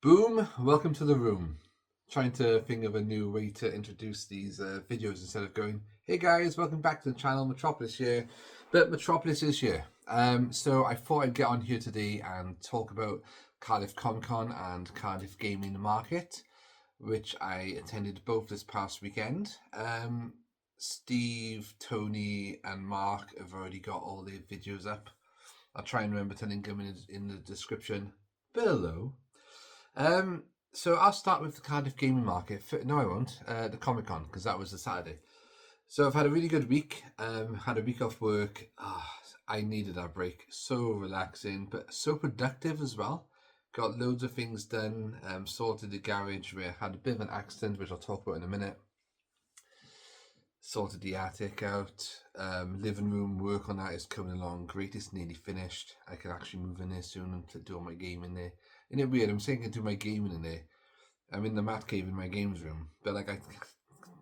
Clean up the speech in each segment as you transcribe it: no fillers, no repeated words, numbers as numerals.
Boom, welcome to the room. Trying to think of a new way to introduce these videos instead of going, hey guys, welcome back to the channel, Metropolis here. But Metropolis is here. So I thought I'd get on here today and talk about Cardiff Comic Con and Cardiff Gaming Market, which I attended both this past weekend. Steve, Tony, and Mark have already got all their videos up. I'll try and remember to link them in the description below. So I'll start with the Cardiff Gaming Market. No, I won't. The Comic Con, because that was the Saturday. So I've had a really good week. Had a week off work. I needed that break. So relaxing, but so productive as well. Got loads of things done. Sorted the garage where I had a bit of an accident, which I'll talk about in a minute. Sorted the attic out. Living room work on that is coming along great. It's nearly finished. I can actually move in there soon and do all my gaming there. Isn't it weird? I'm saying I can do my gaming in there. I'm in the mat cave in my games room, but like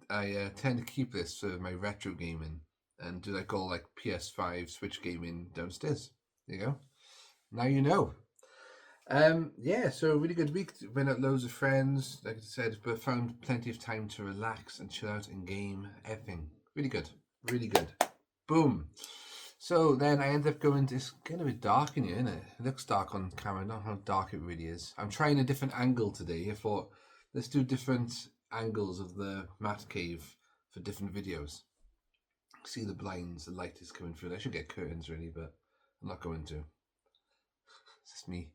I tend to keep this for my retro gaming and do like all like PS5 Switch gaming downstairs. There you go. Now you know. Yeah, so really good week. Went out loads of friends, like I said, but found plenty of time to relax and chill out and game everything. Really good, really good. Boom. So then I ended up going to, it's getting a bit dark in here, isn't it? It looks dark on camera, not how dark it really is. I'm trying a different angle today. I thought, let's do different angles of the mat cave for different videos. See the blinds, the light is coming through. I should get curtains really, but I'm not going to. It's just me.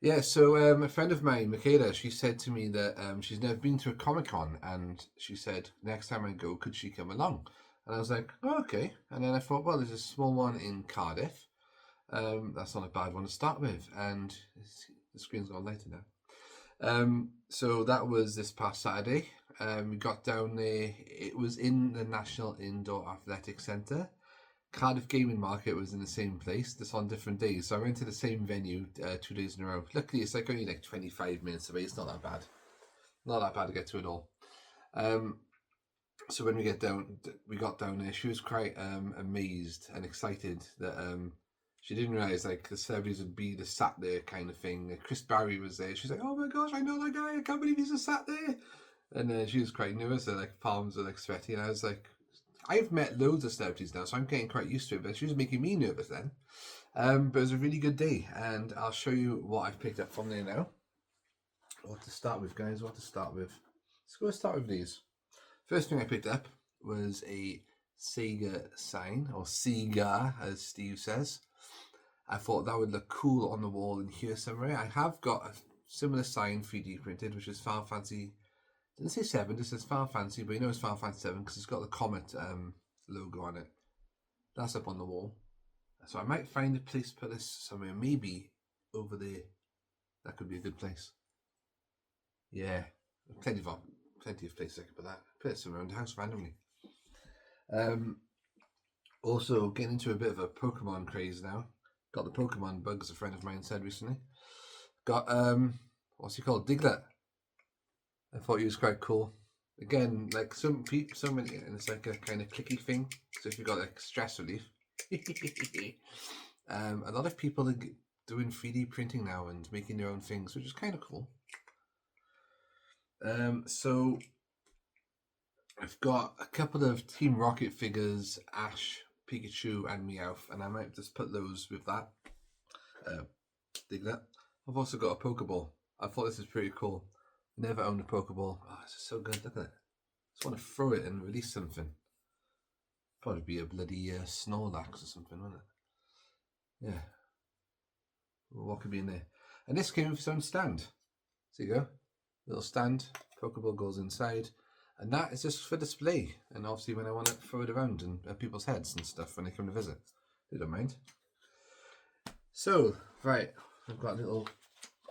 Yeah, so a friend of mine, Michaela, she said to me that she's never been to a Comic Con, and she said next time I go, could she come along? And I was like, oh, okay. And then I thought, well, there's a small one in Cardiff. That's not a bad one to start with. And the screen's gone lighter now. So that was this past Saturday. We got down there. It was in the National Indoor Athletic Centre. Cardiff Gaming Market was in the same place, just on different days. So I went to the same venue 2 days in a row. Luckily, it's like only like 25 minutes away. It's not that bad. Not that bad to get to at all. So when we got down there, she was quite amazed and excited that she didn't realize like the celebrities would be the sat there kind of thing. Chris Barry was there. She's like, oh my gosh, I know that guy. I can't believe he's just sat there. And she was quite nervous. Her like palms were like sweaty, and I was like, I've met loads of celebrities now, so I'm getting quite used to it, but she was making me nervous then. But it was a really good day, and I'll show you what I've picked up from there now. What to start with, guys? What to start with? Let's go start with these. First thing I picked up was a Sega sign, or Sega, as Steve says. I thought that would look cool on the wall in here somewhere. I have got a similar sign 3D printed, which is Final Fantasy. Didn't say 7, this says Final Fantasy, but you know it's Final Fantasy 7 because it's got the Comet logo on it. That's up on the wall. So I might find a place to put this somewhere, maybe over there. That could be a good place. Yeah, plenty of places I could put that. Put it somewhere around the house randomly. Also, getting into a bit of a Pokemon craze now. Got the Pokemon bugs, a friend of mine said recently. Got, what's he called? Diglett. I thought he was quite cool. Again, like so many, and it's like a kind of clicky thing. So if you've got like stress relief, a lot of people are doing 3D printing now and making their own things, which is kind of cool. So I've got a couple of Team Rocket figures, Ash, Pikachu, and Meowth, and I might just put those with that. Dig that. I've also got a Pokeball. I thought this was pretty cool. Never owned a Pokeball. Oh, it's just so good. Look at it. Just want to throw it and release something. Probably be a bloody Snorlax or something, wouldn't it? Yeah. Well, what could be in there? And this came with its own stand. There you go. Little stand. Pokeball goes inside. And that is just for display. And obviously when I want to throw it around and at people's heads and stuff when they come to visit. They don't mind. So, right. I've got a little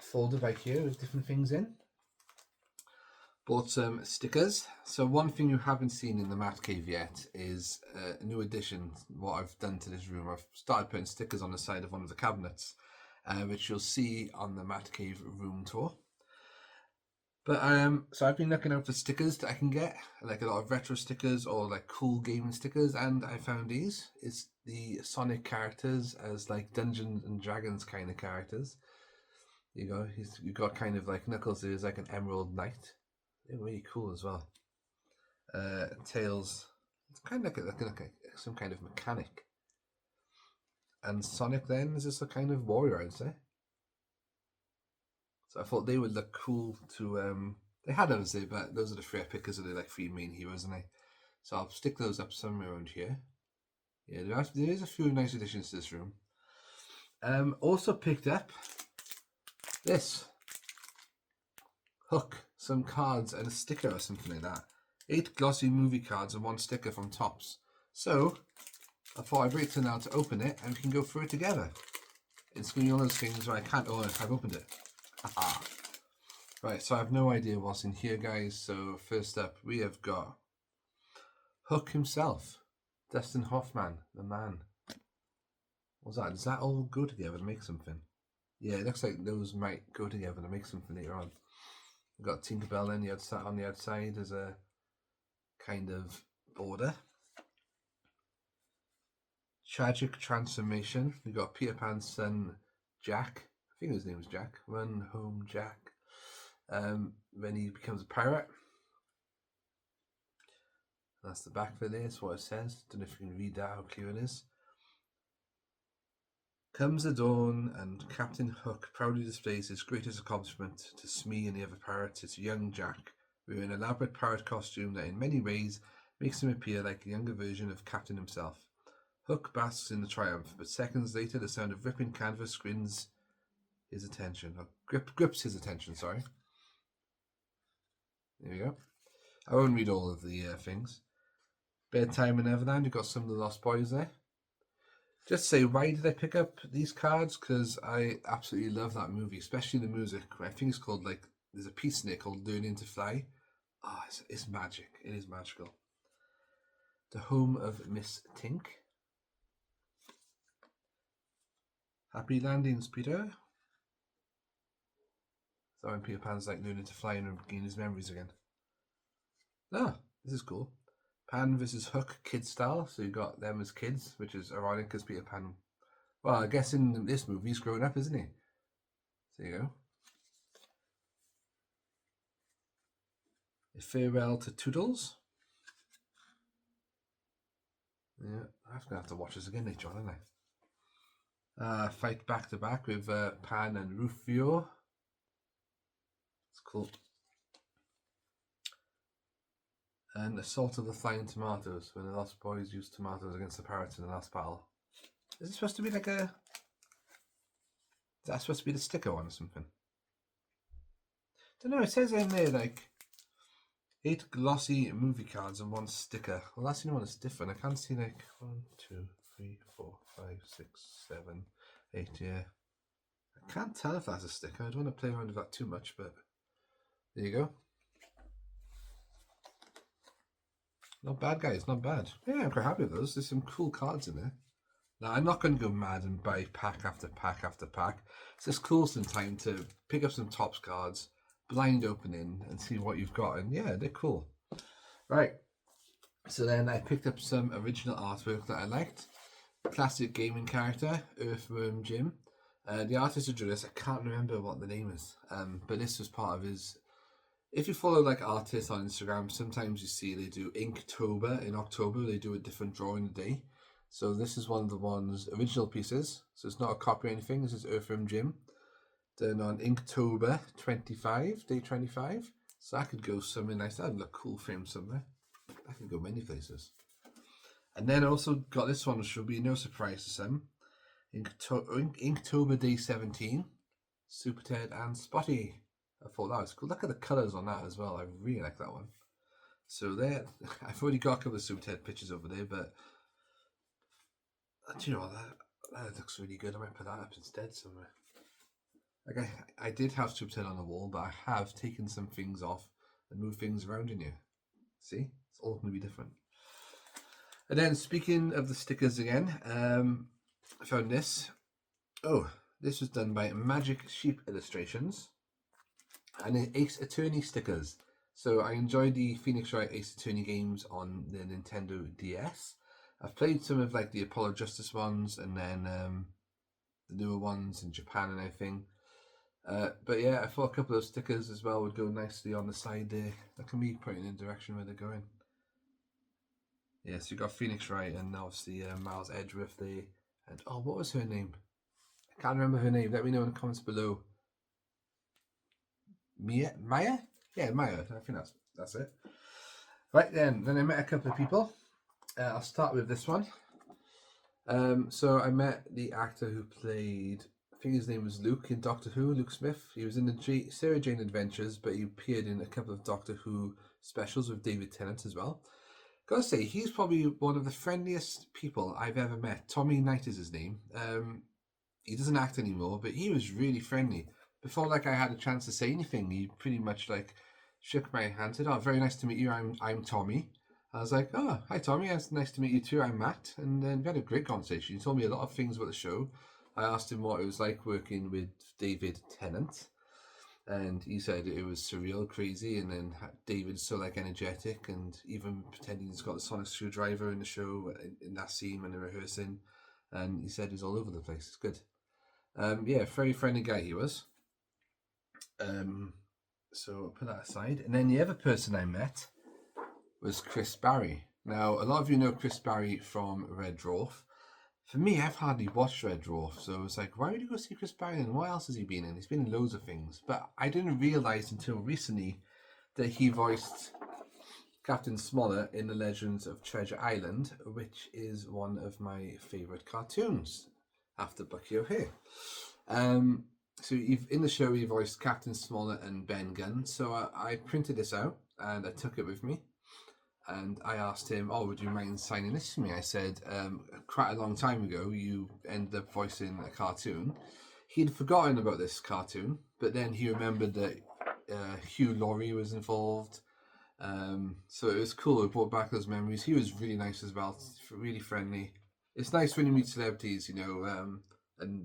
folder back here with different things in. Bought some stickers. So one thing you haven't seen in the Mat Cave yet is a new addition. What I've done to this room, I've started putting stickers on the side of one of the cabinets, which you'll see on the Mat Cave room tour. But so I've been looking out for stickers that I can get, like a lot of retro stickers or like cool gaming stickers, and I found these. It's the Sonic characters as like Dungeons and Dragons kind of characters. You got kind of like Knuckles is like an Emerald Knight. They're really cool as well. Tails, it's kind of like some kind of mechanic. And Sonic then is just a kind of warrior, I'd say. So I thought they would look cool to. They had obviously, but those are the three I picked because of the like three main heroes, and so I'll stick those up somewhere around here. Yeah, there is a few nice additions to this room. Also picked up this hook, some cards, and a sticker or something like that. 8 glossy movie cards and 1 sticker from Tops. So I thought I'd wait till now to open it, and we can go through it together. It's going to be one of those things where I can't own it. I've opened it. Haha. Right, so I have no idea what's in here, guys. So first up, we have got Hook himself, Dustin Hoffman, the man. What's that? Does that all go together to make something? Yeah, it looks like those might go together to make something later on. We've got Tinkerbell on the outside as a kind of border. Tragic transformation. We've got Peter Pan's son, Jack. I think his name was Jack. Run home, Jack. When he becomes a pirate. That's the back of it. That's what it says. Don't know if you can read that, how clear it is. Comes the dawn, and Captain Hook proudly displays his greatest accomplishment to Smee and the other pirates. It's young Jack, wearing an elaborate pirate costume that in many ways makes him appear like a younger version of Captain himself. Hook basks in the triumph, but seconds later the sound of ripping canvas grips his attention. Sorry. There we go. I won't read all of the things. Bedtime in Neverland, you've got some of the Lost Boys there. Just say, why did I pick up these cards? Because I absolutely love that movie, especially the music. I think it's called, like, there's a piece in it called Learning to Fly. Ah, it's magic. It is magical. The Home of Miss Tink. Happy landings, Peter. So when Peter Pan's like learning to fly and regain his memories again. Ah, this is cool. Pan versus Hook, kid style. So you got them as kids, which is ironic because Peter Pan. Well, I guess in this movie he's growing up, isn't he? There you go. A farewell to Toodles. Yeah, I'm gonna have to watch this again later on, aren't I? Fight back to back with Pan and Rufio. It's cool. And Assault of the Flying Tomatoes, when the Lost Boys used tomatoes against the pirates in the last battle. Is it supposed to be like a... Is that supposed to be the sticker one or something? Don't know, it says in there like 8 glossy movie cards and 1 sticker. Well, that's the only one that's different. I can't see like 1, 2, 3, 4, 5, 6, 7, 8, yeah. I can't tell if that's a sticker. I don't want to play around with that too much, but there you go. Not bad, guys, not bad. Yeah, I'm quite happy with those. There's some cool cards in there. Now, I'm not going to go mad and buy pack after pack after pack. It's just cool some time to pick up some Tops cards, blind opening, and see what you've got. And yeah, they're cool. Right. So then I picked up some original artwork that I liked. Classic gaming character, Earthworm Jim. The artist who drew this, I can't remember what the name is, but this was part of his... If you follow like artists on Instagram, sometimes you see they do Inktober in October. They do a different drawing a day. So this is one of the ones, original pieces. So it's not a copy or anything. This is Earthworm Jim. Done on Inktober 25, day 25. So that could go somewhere nice. That'd look cool framed somewhere. That could go many places. And then I also got this one, which should be no surprise to some. Inktober day 17. Super Ted and Spotty. I thought that was cool. Look at the colours on that as well. I really like that one. So there, I've already got a couple of Super Ted pictures over there, but do you know what, that looks really good. I might put that up instead somewhere. Like I did have Super Ted on the wall, but I have taken some things off and moved things around in here. See, it's all going to be different. And then speaking of the stickers again, I found this. Oh, this was done by Magic Sheep Illustrations. And Ace Attorney stickers. So I enjoyed the Phoenix Wright Ace Attorney games on the Nintendo DS. I've played some of like the Apollo Justice ones, and then the newer ones in Japan and everything. But yeah, I thought a couple of stickers as well would go nicely on the side there. That can be pointing in the direction where they're going. Yeah, so you got Phoenix Wright and obviously Miles Edgeworth there. And oh, what was her name? I can't remember her name. Let me know in the comments below. Maya? Yeah, Maya. I think that's it. Right then I met a couple of people. I'll start with this one. So I met the actor who played, I think his name was Luke in Doctor Who, Luke Smith. He was in the Sarah Jane Adventures, but he appeared in a couple of Doctor Who specials with David Tennant as well. Gotta say, he's probably one of the friendliest people I've ever met. Tommy Knight is his name. He doesn't act anymore, but he was really friendly. Before I had a chance to say anything, he pretty much shook my hand, said, "Oh, very nice to meet you. I'm Tommy." I was like, "Oh, hi Tommy, it's nice to meet you too. I'm Matt." And then we had a great conversation. He told me a lot of things about the show. I asked him what it was like working with David Tennant, and he said it was surreal, crazy, and then David's so energetic, and even pretending he's got the sonic screwdriver in the show in that scene when they're rehearsing, and he said he's all over the place. It's good. Yeah, very friendly guy he was. So I'll put that aside, and then the other person I met was Chris Barry. Now, a lot of you know Chris Barry from Red Dwarf. For me, I've hardly watched Red Dwarf, so it's like, why would you go see Chris Barry and what else has he been in? He's been in loads of things, but I didn't realise until recently that he voiced Captain Smollett in The Legends of Treasure Island, which is one of my favourite cartoons after Bucky O'Hare. So in the show he voiced Captain Smollett and Ben Gunn, so I printed this out and I took it with me. And I asked him, "Oh, would you mind signing this for me?" I said, quite a long time ago, you ended up voicing a cartoon. He'd forgotten about this cartoon, but then he remembered that Hugh Laurie was involved. So it was cool. It brought back those memories. He was really nice as well, really friendly. It's nice when you meet celebrities, and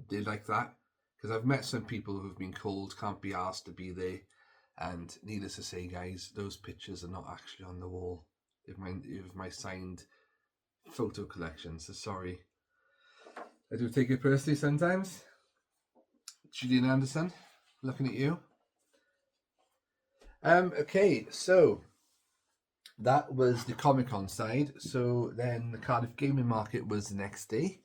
they like that. Because I've met some people who've been called, can't be asked to be there. And needless to say, guys, those pictures are not actually on the wall. Of my signed photo collection, so sorry. I do take it personally sometimes. Julian Anderson, looking at you. Okay, so that was the Comic-Con side. So then the Cardiff Gaming Market was the next day.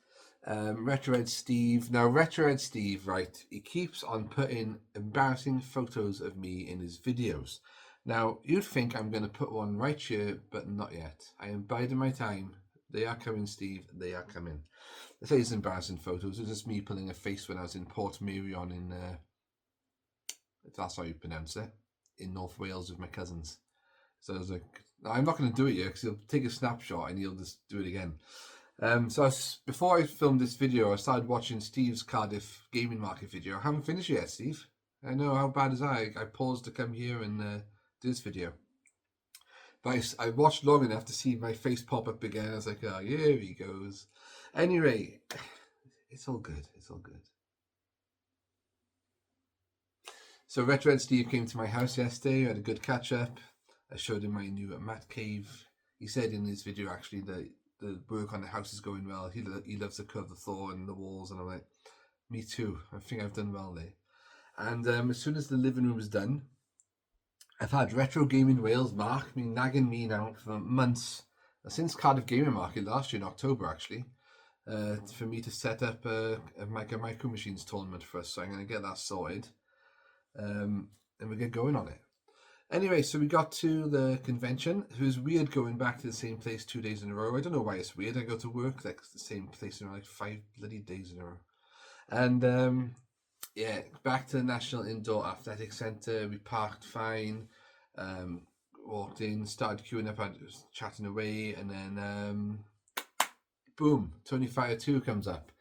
Retrohead Steve. Now, Retrohead Steve, right, he keeps on putting embarrassing photos of me in his videos. Now, you'd think I'm going to put one right here, but not yet. I am biding my time. They are coming, Steve. They are coming. I say it's embarrassing photos. It's just me pulling a face when I was in Port Merion in, if that's how you pronounce it, in North Wales with my cousins. So I was like, I'm not going to do it yet because he'll take a snapshot and he'll just do it again. So before I filmed this video, I started watching Steve's Cardiff Gaming Market video. I haven't finished yet, Steve. I know, how bad is that? I paused to come here and do this video. But I watched long enough to see my face pop up again. I was like, oh, here he goes. Anyway, it's all good. It's all good. So Retrohead Steve came to my house yesterday. I had a good catch up. I showed him my new Matt Cave. He said in his video actually that the work on the house is going well. He loves the cut of the floor and the walls, and I'm like, me too. I think I've done well there. And as soon as the living room is done, I've had Retro Gaming Wales Mark nagging me now for months, since Cardiff Gaming Market last year in October actually, for me to set up a Micro Machines tournament for us. So I'm going to get that sorted, and we get going on it. Anyway, so we got to the convention. It was weird going back to the same place 2 days in a row. I don't know why it's weird. I go to work the same place in 5 bloody days in a row. And yeah, back to the National Indoor Athletic Centre. We parked fine. Walked in, started queuing up, chatting away, and then boom, Tony Fire 2 comes up.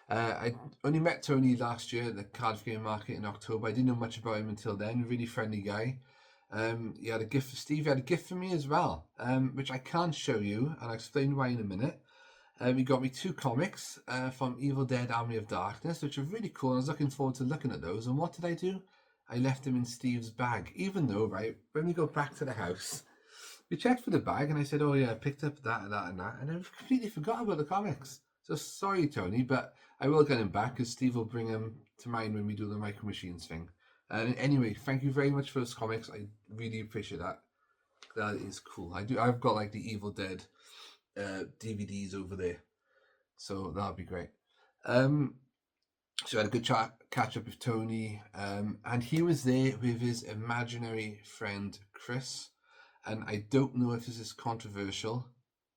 I only met Tony last year at the Cardiff Game Market in October. I didn't know much about him until then. Really friendly guy. He had a gift for Steve. He had a gift for me as well, which I can't show you, and I'll explain why in a minute. He got me 2 comics from Evil Dead Army of Darkness, which are really cool. I was looking forward to looking at those. And what did I do? I left them in Steve's bag, even though, right, when we go back to the house, we checked for the bag, and I said, oh yeah, I picked up that and that and that, and I completely forgot about the comics. So sorry, Tony, but I will get him back, because Steve will bring them to mind when we do the Micro Machines thing. And anyway, thank you very much for those comics. I really appreciate that. That is cool. I've got like the Evil Dead DVDs over there, so that'll be great. So I had a good catch up with Tony, and he was there with his imaginary friend Chris. And I don't know if this is controversial,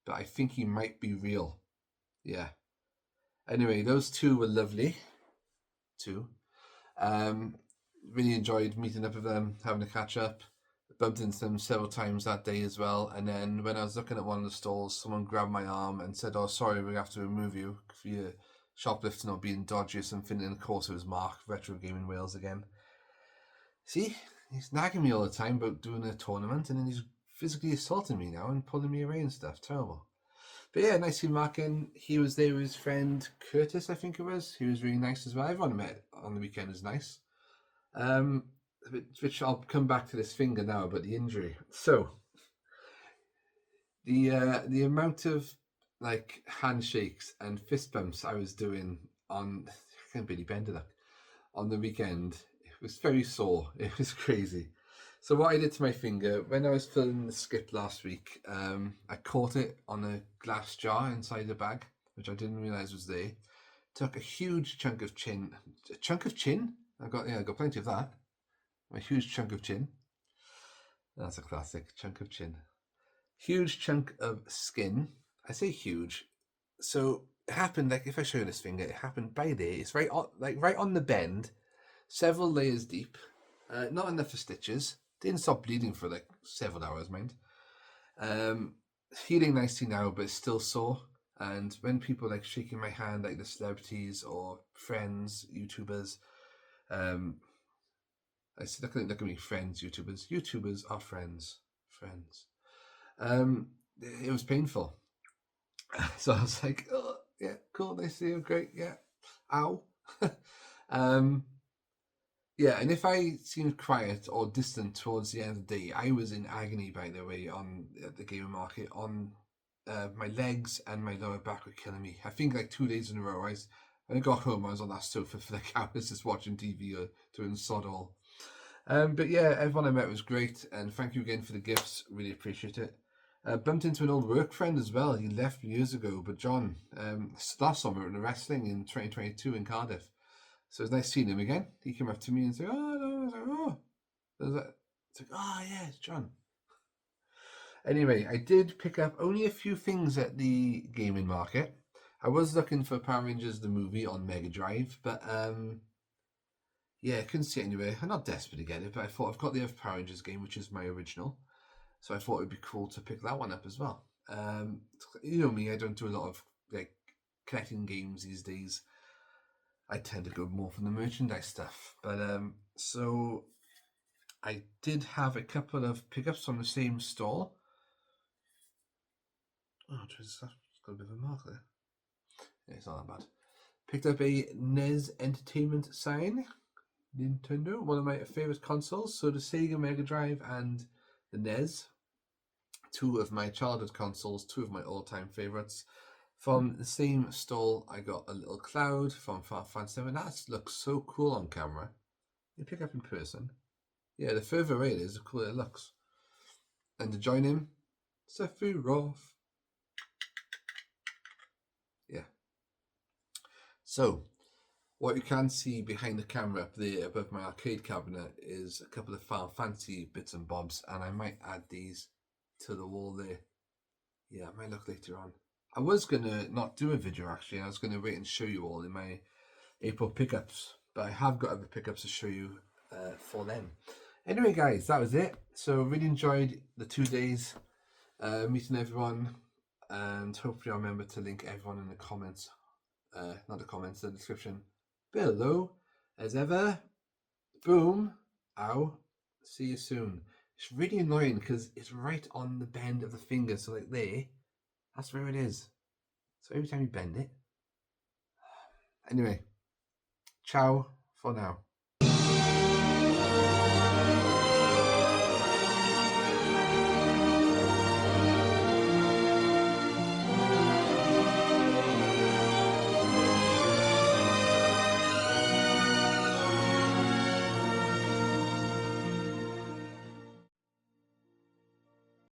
but I think he might be real. Yeah. Anyway, those two were lovely. Too. Really enjoyed meeting up with them, having a catch up. Bumped into them several times that day as well. And then when I was looking at one of the stalls, someone grabbed my arm and said, "Oh, sorry, we have to remove you for your shoplifting or being dodgy or something." And of course, it was Mark, Retro Gaming Wales again. See, he's nagging me all the time about doing a tournament, and then he's physically assaulting me now and pulling me away and stuff. Terrible. But yeah, nice to see Mark in. He was there with his friend Curtis, I think it was. He was really nice as well. Everyone I met on the weekend was nice. Which I'll come back to this finger now about the injury. So the amount of like handshakes and fist bumps I was doing on I can't really bend it up on the weekend, it was very sore. It was crazy. So what I did to my finger when I was filling the skip last week, I caught it on a glass jar inside the bag, which I didn't realize was there. Took a huge chunk of chin. A chunk of chin? I got plenty of that. A huge chunk of chin. That's a classic chunk of chin. Huge chunk of skin. I say huge. So it happened like if I show you this finger, it happened by there. It's right on the bend, several layers deep. Not enough for stitches. Didn't stop bleeding for like several hours, mind. Healing nicely now, but it's still sore. And when people like shaking my hand, like the celebrities or friends, YouTubers, I said, look at me, friends, YouTubers. YouTubers are friends. It was painful. So I was like, oh, yeah, cool, nice to see you, great, yeah. Ow. Yeah, and if I seemed quiet or distant towards the end of the day, I was in agony, by the way, on the gaming market. On my legs and my lower back were killing me. I think like 2 days in a row, when I got home, I was on that sofa for like hours just watching TV or doing sod all. But yeah, everyone I met was great, and thank you again for the gifts. Really appreciate it. Bumped into an old work friend as well. He left years ago, but John, last summer in wrestling in 2022 in Cardiff. So it was nice seeing him again. He came up to me and said, "Oh, no." I was like, "Oh." It's like, "Oh, yeah, it's John." Anyway, I did pick up only a few things at the gaming market. I was looking for Power Rangers the movie on Mega Drive, but yeah, I couldn't see it anywhere. I'm not desperate to get it, but I thought I've got the other Power Rangers game, which is my original. So I thought it'd be cool to pick that one up as well. You know me, I don't do a lot of like collecting games these days. I tend to go more for the merchandise stuff. But so I did have a couple of pickups from the same store. Oh, it's got a bit of a mark there. Yeah, it's not that bad. Picked up a NES Entertainment sign. Nintendo, one of my favorite consoles. So the Sega Mega Drive and the NES, two of my childhood consoles, two of my all-time favorites. From the same stall, I got a little cloud from Final Fantasy 7. That looks so cool on camera. You pick up in person. Yeah, the further away it is, the cooler it looks. And to join him, Sephiroth. Yeah. So, what you can see behind the camera up there above my arcade cabinet is a couple of Final Fantasy bits and bobs, and I might add these to the wall there. Yeah, I might look later on. I was going to not do a video actually. I was going to wait and show you all in my April pickups, but I have got other pickups to show you for them. Anyway, guys, that was it. So really enjoyed the 2 days meeting everyone, and hopefully I'll remember to link everyone in the comments, not the comments, the description below. As ever, boom, ow, see you soon. It's really annoying because it's right on the bend of the finger, so like there, that's where it is. So every time you bend it. Anyway, ciao for now.